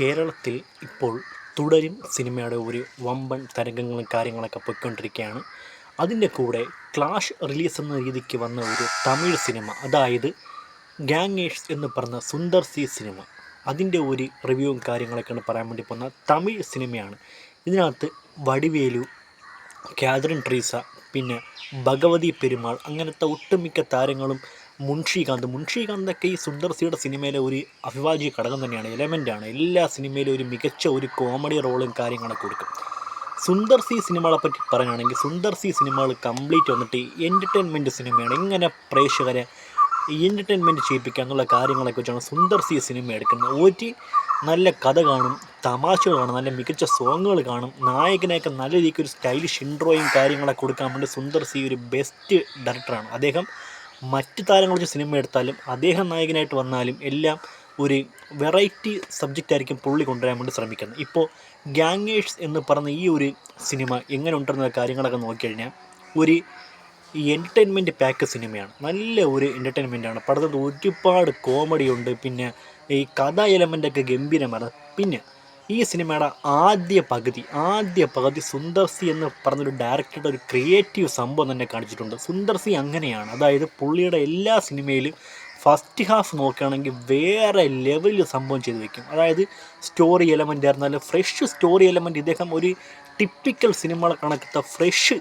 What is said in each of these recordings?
കേരളത്തിൽ ഇപ്പോൾ തുടരും സിനിമയുടെ ഒരു വമ്പൻ തരംഗങ്ങളും കാര്യങ്ങളൊക്കെ പോയിക്കൊണ്ടിരിക്കുകയാണ്. അതിൻ്റെ കൂടെ ക്ലാഷ് റിലീസ് എന്ന രീതിക്ക് വന്ന ഒരു തമിഴ് സിനിമ, അതായത് ഗാങ്ങേഴ്സ് എന്ന് പറഞ്ഞ സുന്ദർ സി സിനിമ, അതിൻ്റെ ഒരു റിവ്യൂവും കാര്യങ്ങളൊക്കെയാണ് പറയാൻ വേണ്ടി പോകുന്ന തമിഴ് സിനിമയാണ്. ഇതിനകത്ത് വടിവേലു, കാതറിൻ ട്രീസ, പിന്നെ ഭഗവതി പെരുമാൾ, അങ്ങനത്തെ ഒട്ടുമിക്ക താരങ്ങളും, മുൻഷികാന്തൊക്കെ ഈ സുന്ദർ സിയുടെ സിനിമയിലെ ഒരു അവിഭാജ്യ ഘടകം തന്നെയാണ്, എലമെൻ്റാണ്. എല്ലാ സിനിമയിലും ഒരു മികച്ച ഒരു കോമഡി റോളും കാര്യങ്ങളൊക്കെ കൊടുക്കും. സുന്ദർ സി സിനിമകളെ പറ്റി പറയുകയാണെങ്കിൽ സുന്ദർ സി സിനിമകൾ കംപ്ലീറ്റ് വന്നിട്ട് എൻ്റർടൈൻമെൻറ്റ് സിനിമയാണ്. എങ്ങനെ പ്രേക്ഷകരെ എൻ്റർടൈൻമെൻറ്റ് ചെയ്യിപ്പിക്കുക എന്നുള്ള കാര്യങ്ങളൊക്കെ വെച്ചാണ് സുന്ദർ സി സിനിമ എടുക്കുന്നത്. ഒരു നല്ല കഥ കാണും, തമാശകൾ കാണും, നല്ല മികച്ച സോങ്ങുകൾ കാണും, നായകനെയൊക്കെ നല്ല രീതിക്ക് ഒരു സ്റ്റൈലിഷ് ഇൻട്രോയും കാര്യങ്ങളൊക്കെ കൊടുക്കാൻ വേണ്ടി സുന്ദർ സി ഒരു ബെസ്റ്റ് ഡയറക്ടറാണ്. അദ്ദേഹം മറ്റ് താരങ്ങൾ വെച്ച് സിനിമ എടുത്താലും അദ്ദേഹം നായകനായിട്ട് വന്നാലും എല്ലാം ഒരു വെറൈറ്റി സബ്ജക്റ്റ് ആയിരിക്കും പുള്ളി കൊണ്ടുവരാൻ വേണ്ടി ശ്രമിക്കുന്നത്. ഇപ്പോൾ ഗാങ്ങേഴ്സ് എന്ന് പറഞ്ഞ ഈ ഒരു സിനിമ എങ്ങനെ ഉണ്ടെന്ന കാര്യങ്ങളൊക്കെ നോക്കിക്കഴിഞ്ഞാൽ ഒരു എൻ്റർടൈൻമെൻറ്റ് പാക്ക് സിനിമയാണ്. നല്ല ഒരു എൻ്റർടൈൻമെൻറ്റാണ്. പടത്തിൽ ഒരുപാട് കോമഡി ഉണ്ട്, പിന്നെ ഈ കഥാ എലമെൻ്റൊക്കെ ഗംഭീരമാണ്. പിന്നെ ഈ സിനിമയുടെ ആദ്യ പകുതി സുന്ദർ സി എന്ന് പറഞ്ഞൊരു ഡയറക്ടറുടെ ഒരു ക്രിയേറ്റീവ് സംഭവം തന്നെ കാണിച്ചിട്ടുണ്ട്. സുന്ദർ സി അങ്ങനെയാണ്, അതായത് പുള്ളിയുടെ എല്ലാ സിനിമയിലും ഫസ്റ്റ് ഹാഫ് നോക്കുകയാണെങ്കിൽ വേറെ ലെവലിൽ സംഭവം ചെയ്ത് വയ്ക്കും. അതായത് സ്റ്റോറി എലമെൻ്റ് ആയിരുന്നാലും ഫ്രഷ് സ്റ്റോറി എലമെൻറ്റ്, ഇദ്ദേഹം ഒരു ടിപ്പിക്കൽ സിനിമകളെ കണക്കത്തെ ഫ്രഷ്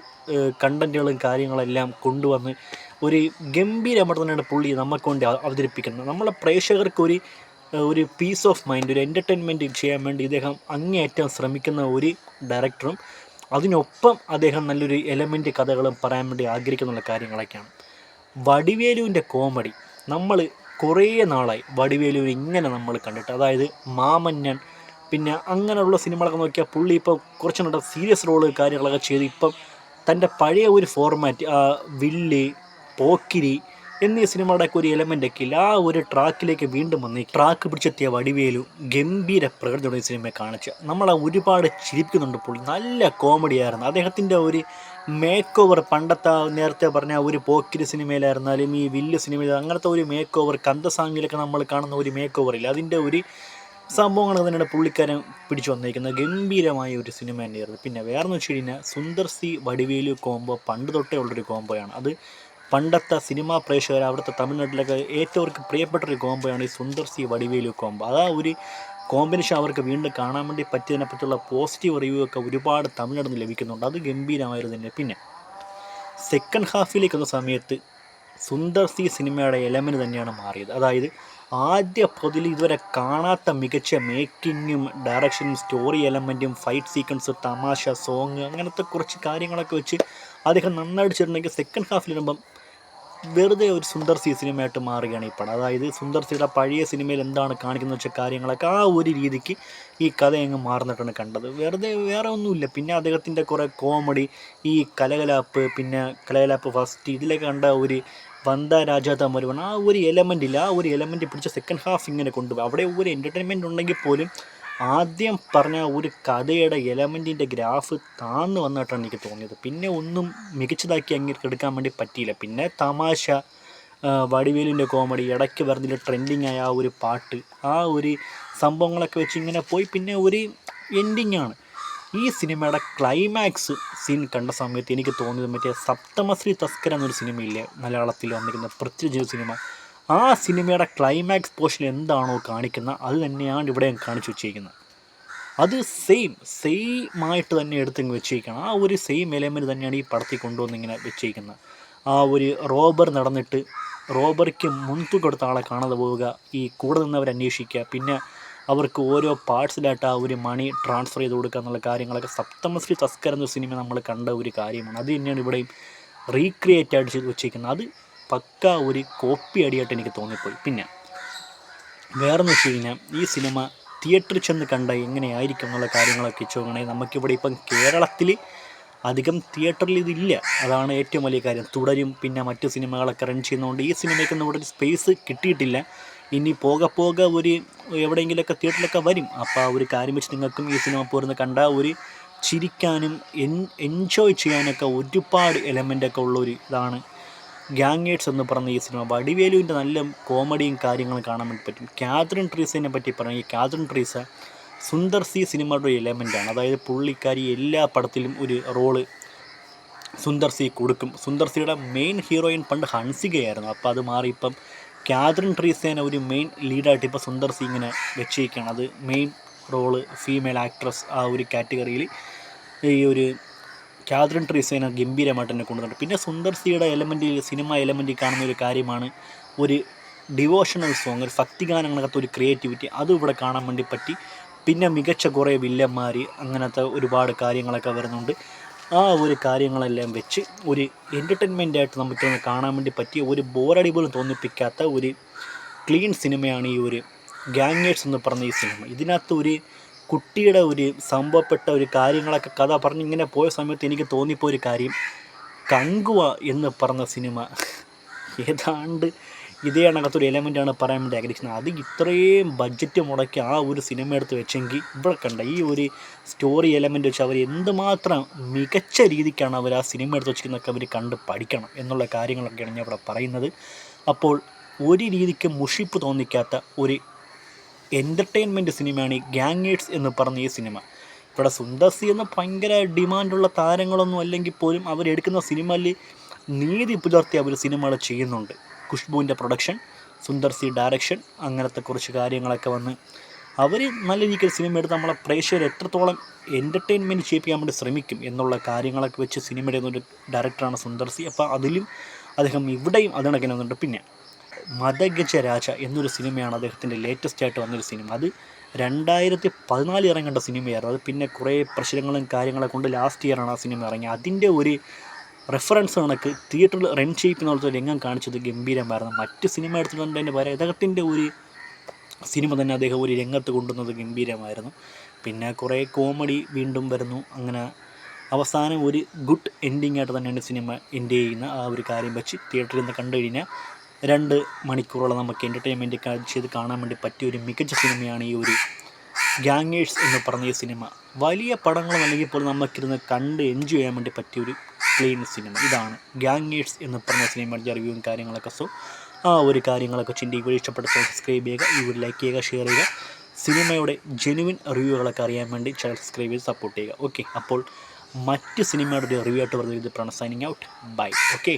കണ്ടൻറ്റുകളും കാര്യങ്ങളെല്ലാം കൊണ്ടുവന്ന് ഒരു ഗംഭീരമായിട്ട് തന്നെയാണ് പുള്ളി നമുക്ക് വേണ്ടി അവതരിപ്പിക്കുന്നത്. നമ്മളെ പ്രേക്ഷകർക്ക് ഒരു പീസ് ഓഫ് മൈൻഡ്, ഒരു എൻ്റർടൈൻമെൻറ്റ് ചെയ്യാൻ വേണ്ടി ഇദ്ദേഹം അങ്ങേയറ്റം ശ്രമിക്കുന്ന ഒരു ഡയറക്ടറും, അതിനൊപ്പം അദ്ദേഹം നല്ലൊരു എലമെൻറ്റ് കഥകളും പറയാൻ വേണ്ടി ആഗ്രഹിക്കുന്നുള്ള കാര്യങ്ങളൊക്കെയാണ്. വടിവേലുവിൻ്റെ കോമഡി നമ്മൾ കുറേ നാളായി വടിവേലുവിന് ഇങ്ങനെ നമ്മൾ കണ്ടിട്ട്, അതായത് മാമന്നൻ, പിന്നെ അങ്ങനെയുള്ള സിനിമകളൊക്കെ നോക്കിയാൽ പുള്ളി ഇപ്പോൾ കുറച്ചും കൂടെ സീരിയസ് റോള് കാര്യങ്ങളൊക്കെ ചെയ്ത് ഇപ്പം തൻ്റെ പഴയ ഒരു ഫോർമാറ്റ്, വില്ല്, പോക്കിരി എന്നീ സിനിമയുടെയൊക്കെ ഒരു എലമെൻ്റൊക്കെ ഇല്ല, ആ ഒരു ട്രാക്കിലേക്ക് വീണ്ടും വന്ന് ട്രാക്ക് പിടിച്ചെത്തിയ വടിവേലു ഗംഭീര പ്രകടനത്തോടെ ഈ സിനിമയെ കാണിച്ച് നമ്മളെ ഒരുപാട് ചിരിപ്പിക്കുന്നുണ്ട്. പുള്ളി നല്ല കോമഡിയായിരുന്നു. അദ്ദേഹത്തിൻ്റെ ഒരു മേക്ക് ഓവർ, പണ്ടത്തെ നേരത്തെ പറഞ്ഞ ഒരു പോക്കിരി സിനിമയിലായിരുന്നാലും ഈ വില്ല് സിനിമയിൽ അങ്ങനത്തെ ഒരു മേക്ക് ഓവർ, കന്തസാമിയിലൊക്കെ നമ്മൾ കാണുന്ന ഒരു മേക്ക് ഓവറില്ല, അതിൻ്റെ ഒരു സംഭവങ്ങൾ തന്നെയാണ് പുള്ളിക്കാരൻ പിടിച്ചു വന്നിരിക്കുന്നത്. ഗംഭീരമായ ഒരു സിനിമ തന്നെയായിരുന്നു. പിന്നെ വേറെന്ന് വെച്ച് കഴിഞ്ഞാൽ സുന്ദർ സി വടിവേലു കോംബോ പണ്ട് തൊട്ടേ ഉള്ളൊരു കോംബോയാണ്. അത് പണ്ടത്തെ സിനിമാ പ്രേക്ഷകർ, അവിടുത്തെ തമിഴ്നാട്ടിലൊക്കെ ഏറ്റവും പ്രിയപ്പെട്ടൊരു കോംബോയാണ് ഈ സുന്ദർ സി വടിവേലു കോംബോ. ആ ഒരു കോമ്പിനേഷൻ അവർക്ക് വീണ്ടും കാണാൻ വേണ്ടി പറ്റിയതിനെപ്പറ്റിയുള്ള പോസിറ്റീവ് റിവ്യൂ ഒക്കെ ഒരുപാട് തമിഴ്നാട്ടിൽ നിന്ന് ലഭിക്കുന്നുണ്ട്. അത് ഗംഭീരമായിരുന്നു തന്നെ. പിന്നെ സെക്കൻഡ് ഹാഫിലേക്ക് വന്ന സമയത്ത് സുന്ദർ സി സിനിമയുടെ എലമെൻറ്റ് തന്നെയാണ് മാറിയത്. അതായത് ആദ്യ പകുതിയിൽ ഇതുവരെ കാണാത്ത മികച്ച മേക്കിങ്ങും ഡയറക്ഷനും സ്റ്റോറി എലമെൻറ്റും ഫൈറ്റ് സീക്വൻസ്, തമാശ, സോങ്, അങ്ങനത്തെ കുറച്ച് കാര്യങ്ങളൊക്കെ വെച്ച് അദ്ദേഹം നന്നായിട്ട് ചെയ്തിട്ടുണ്ടെങ്കിൽ സെക്കൻഡ് ഹാഫിൽ വരുമ്പം വെറുതെ ഒരു സുന്ദർ സി സിനിമയായിട്ട് മാറുകയാണ് ഈ പടം. അതായത് സുന്ദർ സിയുടെ പഴയ സിനിമയിൽ എന്താണ് കാണിക്കുന്നത് വെച്ച കാര്യങ്ങളൊക്കെ ആ ഒരു രീതിക്ക് ഈ കഥ അങ്ങ് മാറുന്നിട്ടാണ് കണ്ടത്. വേറെ ഒന്നുമില്ല. പിന്നെ അദ്ദേഹത്തിൻ്റെ കുറേ കോമഡി, ഈ കലകലാപ്പ്, പിന്നെ കലകലാപ്പ് ഫസ്റ്റ്, ഇതിലൊക്കെ കണ്ട ഒരു വന്ദ രാജാത്ത മരുവൺ, ആ ഒരു എലമെൻ്റ് ഇല്ല, ആ ഒരു എലമെൻറ്റ് പിടിച്ച സെക്കൻഡ് ഹാഫ് ഇങ്ങനെ കൊണ്ടുപോകും. അവിടെ ഒരു എൻ്റർടൈൻമെൻറ്റ് ഉണ്ടെങ്കിൽ പോലും ആദ്യം പറഞ്ഞ ഒരു കഥയുടെ എലമെൻറ്റിൻ്റെ ഗ്രാഫ് താഴ്ന്നു വന്നിട്ടാണ് എനിക്ക് തോന്നിയത്. പിന്നെ ഒന്നും മികച്ചതാക്കി അങ്ങേർക്ക് എടുക്കാൻ വേണ്ടി പറ്റിയില്ല. പിന്നെ തമാശ, വടിവേലിൻ്റെ കോമഡി, ഇടയ്ക്ക് വരുന്നതിൽ ട്രെൻഡിങ് ആയ ആ ഒരു പാട്ട്, ആ ഒരു സംഭവങ്ങളൊക്കെ വെച്ച് ഇങ്ങനെ പോയി. പിന്നെ ഒരു എൻഡിങ്ങാണ്. ഈ സിനിമയുടെ ക്ലൈമാക്സ് സീൻ കണ്ട സമയത്ത് എനിക്ക് തോന്നിയത് മറ്റേ സപ്തമശ്രീ തസ്കര എന്നൊരു സിനിമയില്ലേ മലയാളത്തിൽ വന്നിരിക്കുന്ന പൃഥ്വിരാജ് സിനിമ, ആ സിനിമയുടെ ക്ലൈമാക്സ് പോർഷൻ എന്താണോ കാണിക്കുന്നത് അത് തന്നെയാണ് ഇവിടെ കാണിച്ചു വെച്ചിരിക്കുന്നത്. അത് സെയിമായിട്ട് തന്നെ എടുത്തിങ്ങ് വെച്ചിരിക്കണം. ആ ഒരു സെയിം എലമെൻറ്റ് തന്നെയാണ് ഈ പടത്തിൽ കൊണ്ടുവന്നിങ്ങനെ വെച്ചിരിക്കുന്നത്. ആ ഒരു റോബർ നടന്നിട്ട് റോബറിക്ക് മുൻതൂക്കം കൊടുത്ത ആളെ കാണാതെ പോവുക, ഈ കൂടെ നിന്നവർ അന്വേഷിക്കുക, പിന്നെ അവർക്ക് ഓരോ പാർട്സിലായിട്ട് ആ ഒരു മണി ട്രാൻസ്ഫർ ചെയ്ത് കൊടുക്കുക എന്നുള്ള കാര്യങ്ങളൊക്കെ സപ്തമശ്രീ തസ്കർ എന്ന സിനിമ നമ്മൾ കണ്ട ഒരു കാര്യമാണ്. അത് തന്നെയാണ് ഇവിടെയും റീക്രിയേറ്റ് ആയിട്ട് ചെയ്ത് വെച്ചിരിക്കുന്നത്. അത് പക്ക ഒരു കോപ്പി അടിയായിട്ട് എനിക്ക് തോന്നിപ്പോയി. പിന്നെ വേറെന്ന് വെച്ച് കഴിഞ്ഞാൽ ഈ സിനിമ തിയേറ്ററിൽ ചെന്ന് കണ്ട എങ്ങനെയായിരിക്കും എന്നുള്ള കാര്യങ്ങളൊക്കെ ചോദിക്കണമെങ്കിൽ നമുക്കിവിടെ ഇപ്പം കേരളത്തിൽ അധികം തിയേറ്ററിൽ ഇതില്ല, അതാണ് ഏറ്റവും വലിയ കാര്യം. തുടരും പിന്നെ മറ്റു സിനിമകളൊക്കെ റൺ ചെയ്യുന്നതുകൊണ്ട് ഈ സിനിമയ്ക്കൊന്നും ഇവിടെ ഒരു സ്പേസ് കിട്ടിയിട്ടില്ല. ഇനി പോകെ ഒരു എവിടെയെങ്കിലുമൊക്കെ തിയേറ്ററിലൊക്കെ വരും. അപ്പോൾ ആ ഒരു കാര്യം വെച്ച് നിങ്ങൾക്കും ഈ സിനിമ പോരുന്ന കണ്ട ഒരു ചിരിക്കാനും എൻജോയ് ചെയ്യാനൊക്കെ ഒരുപാട് എലമെൻ്റൊക്കെ ഉള്ളൊരു ഇതാണ് ഗാങ്ങേഴ്സ് എന്ന് പറഞ്ഞ ഈ സിനിമ. വടിവേലുവിൻ്റെ നല്ല കോമഡിയും കാര്യങ്ങളും കാണാൻ വേണ്ടി പറ്റും. കാതറിൻ ട്രീസയെ പറ്റി പറഞ്ഞാൽ ഈ കാതറിൻ ട്രീസ സുന്ദർ സി സിനിമയുടെ ഒരു എലമെൻ്റാണ്. അതായത് പുള്ളിക്കാരി എല്ലാ പടത്തിലും ഒരു റോള് സുന്ദർ സി കൊടുക്കും. സുന്ദർ സിയുടെ മെയിൻ ഹീറോയിൻ പണ്ട് ഹൻസികയായിരുന്നു. അപ്പോൾ അത് മാറി ഇപ്പം കാതറിൻ ട്രീസേന ഒരു മെയിൻ ലീഡായിട്ട് ഇപ്പോൾ സുന്ദർ സി ഇങ്ങനെ വെച്ചിരിക്കുകയാണ്. അത് മെയിൻ റോള് ഫീമെയിൽ ആക്ട്രസ് ആ ഒരു കാറ്റഗറിയിൽ ഈ ഒരു കാതറിൻ ട്രീസേന ഗംഭീരമായിട്ട് തന്നെ കൊണ്ടുവന്നിട്ടുണ്ട്. പിന്നെ സുന്ദർ സിയുടെ സിനിമ എലമെൻറ്റിൽ കാണുന്ന ഒരു കാര്യമാണ് ഒരു ഡിവോഷണൽ സോങ്, ഒരു ഭക്തിഗാനങ്ങളകത്ത് ഒരു ക്രിയേറ്റിവിറ്റി, അതും ഇവിടെ കാണാൻ വേണ്ടി പറ്റി. പിന്നെ മികച്ച കുറേ വില്ലന്മാർ, അങ്ങനത്തെ ഒരുപാട് കാര്യങ്ങളൊക്കെ വരുന്നുണ്ട്. ആ ഒരു കാര്യങ്ങളെല്ലാം വെച്ച് ഒരു എൻ്റർടൈൻമെൻറ്റായിട്ട് നമുക്കൊന്ന് കാണാൻ വേണ്ടി പറ്റിയ ഒരു ബോറടി പോലും തോന്നിപ്പിക്കാത്ത ഒരു ക്ലീൻ സിനിമയാണ് ഈ ഒരു ഗാങ്ങേഴ്സ് എന്ന് പറഞ്ഞ ഈ സിനിമ. ഇതിനകത്ത് ഒരു കുട്ടിയുടെ ഒരു സംഭവപ്പെട്ട ഒരു കാര്യങ്ങളൊക്കെ കഥ പറഞ്ഞിങ്ങനെ പോയ സമയത്ത് എനിക്ക് തോന്നിപ്പോയ ഒരു കാര്യം, കങ്കുവ എന്ന് പറഞ്ഞ സിനിമ ഏതാണ്ട് ഇതേ കണക്കത്തൊരു എലമെൻ്റാണ് പറയാൻ വേണ്ടി ആഗ്രഹിക്കുന്നത്. അത് ഇത്രയും ബഡ്ജറ്റ് മുടക്കി ആ ഒരു സിനിമ എടുത്ത് വെച്ചെങ്കിൽ ഇവിടെ കണ്ട ഈ ഒരു സ്റ്റോറി എലമെൻ്റ് വെച്ച് അവർ എന്തുമാത്രം മികച്ച രീതിക്കാണ് അവർ ആ സിനിമ എടുത്ത് വെച്ചിരിക്കുന്നതൊക്കെ അവർ കണ്ട് പഠിക്കണം എന്നുള്ള കാര്യങ്ങളൊക്കെയാണ് ഞാൻ ഇവിടെ പറയുന്നത്. അപ്പോൾ ഒരു രീതിക്ക് മുഷിപ്പ് തോന്നിക്കാത്ത ഒരു എൻ്റർടൈൻമെൻറ്റ് സിനിമയാണ് ഈ ഗാങ്ങേഴ്സ് എന്ന് പറഞ്ഞ ഈ സിനിമ. ഇവിടെ സുന്ദർ സി എന്ന ഭയങ്കര ഡിമാൻഡുള്ള താരങ്ങളൊന്നും അല്ലെങ്കിൽ പോലും അവരെടുക്കുന്ന സിനിമയിൽ നീതി പുലർത്തി അവർ സിനിമകൾ ചെയ്യുന്നുണ്ട്. ഖുഷ്ബുവിൻ്റെ പ്രൊഡക്ഷൻ, സുന്ദർ സി ഡയറക്ഷൻ, അങ്ങനത്തെ കുറച്ച് കാര്യങ്ങളൊക്കെ വന്ന് അവർ നല്ല രീതിക്ക് സിനിമ എടുത്ത് നമ്മളെ പ്രേക്ഷകർ എത്രത്തോളം എൻ്റർടൈൻമെൻറ്റ് ചെയ്യിപ്പിക്കാൻ വേണ്ടി ശ്രമിക്കും എന്നുള്ള കാര്യങ്ങളൊക്കെ വെച്ച് സിനിമ എടുക്കുന്നൊരു ഡയറക്ടറാണ് സുന്ദർ സി. അപ്പോൾ അതിലും അദ്ദേഹം ഇവിടെയും അതിനൊക്കെ വന്നിട്ടുണ്ട്. പിന്നെ മദഗജ രാജ എന്നൊരു സിനിമയാണ് അദ്ദേഹത്തിൻ്റെ ലേറ്റസ്റ്റ് ആയിട്ട് വന്നൊരു സിനിമ. അത് 2014 ഇറങ്ങേണ്ട സിനിമയായിരുന്നു. അത് പിന്നെ കുറേ പ്രശ്നങ്ങളും കാര്യങ്ങളൊക്കെ കൊണ്ട് ലാസ്റ്റ് ഇയറാണ് ആ സിനിമ ഇറങ്ങിയത്. അതിൻ്റെ ഒരു റെഫറൻസ് കണക്ക് തിയേറ്ററിൽ റൺ ചെയ്യിക്കുന്ന പോലത്തെ രംഗം കാണിച്ചത് ഗംഭീരമായിരുന്നു. മറ്റ് സിനിമ എടുത്തിട്ടുണ്ടതിൻ്റെ പകരം അദ്ദേഹത്തിൻ്റെ ഒരു സിനിമ തന്നെ അദ്ദേഹം ഒരു രംഗത്ത് കൊണ്ടുവന്നത് ഗംഭീരമായിരുന്നു. പിന്നെ കുറേ കോമഡി വീണ്ടും വരുന്നു. അങ്ങനെ അവസാനം ഒരു ഗുഡ് എൻഡിങ് ആയിട്ട് തന്നെയാണ് സിനിമ എൻഡ് ചെയ്യുന്ന ആ ഒരു കാര്യം വെച്ച് തിയേറ്ററിൽ നിന്ന് കണ്ടു കഴിഞ്ഞാൽ 2 മണിക്കൂറോളം നമുക്ക് എൻ്റർടൈൻമെൻറ്റ് ചെയ്ത് കാണാൻ വേണ്ടി പറ്റിയ ഒരു മികച്ച സിനിമയാണ് ഈ ഒരു ഗാങ്ങേഴ്സ് എന്ന് പറഞ്ഞ ഈ സിനിമ. വലിയ പടങ്ങളും അല്ലെങ്കിൽ പോലും നമുക്കിരുന്ന് കണ്ട് എൻജോയ് ചെയ്യാൻ വേണ്ടി പറ്റിയൊരു ക്ലീൻ സിനിമ. ഇതാണ് ഗാങ്ങേഴ്സ് എന്ന് പറഞ്ഞ സിനിമയുടെ റിവ്യൂവും കാര്യങ്ങളൊക്കെ. സോ ആ ഒരു കാര്യങ്ങളൊക്കെ ചിന്തി വീഡിയോ ഇഷ്ടപ്പെടുത്താൻ സബ്സ്ക്രൈബ് ചെയ്യുക, ഈ വീഡിയോ ലൈക്ക് ചെയ്യുക, ഷെയർ ചെയ്യുക. സിനിമയുടെ ജെനുവിൻ റിവ്യൂകളൊക്കെ അറിയാൻ വേണ്ടി ചാനൽ സബ്സ്ക്രൈബ് ചെയ്ത് സപ്പോർട്ട് ചെയ്യുക. ഓക്കെ, അപ്പോൾ മറ്റ് സിനിമയുടെ ഒരു റിവ്യൂ ആയിട്ട് പറഞ്ഞത് ഇത് സൈനിങ് ഔട്ട്. ബൈ. ഓക്കെ.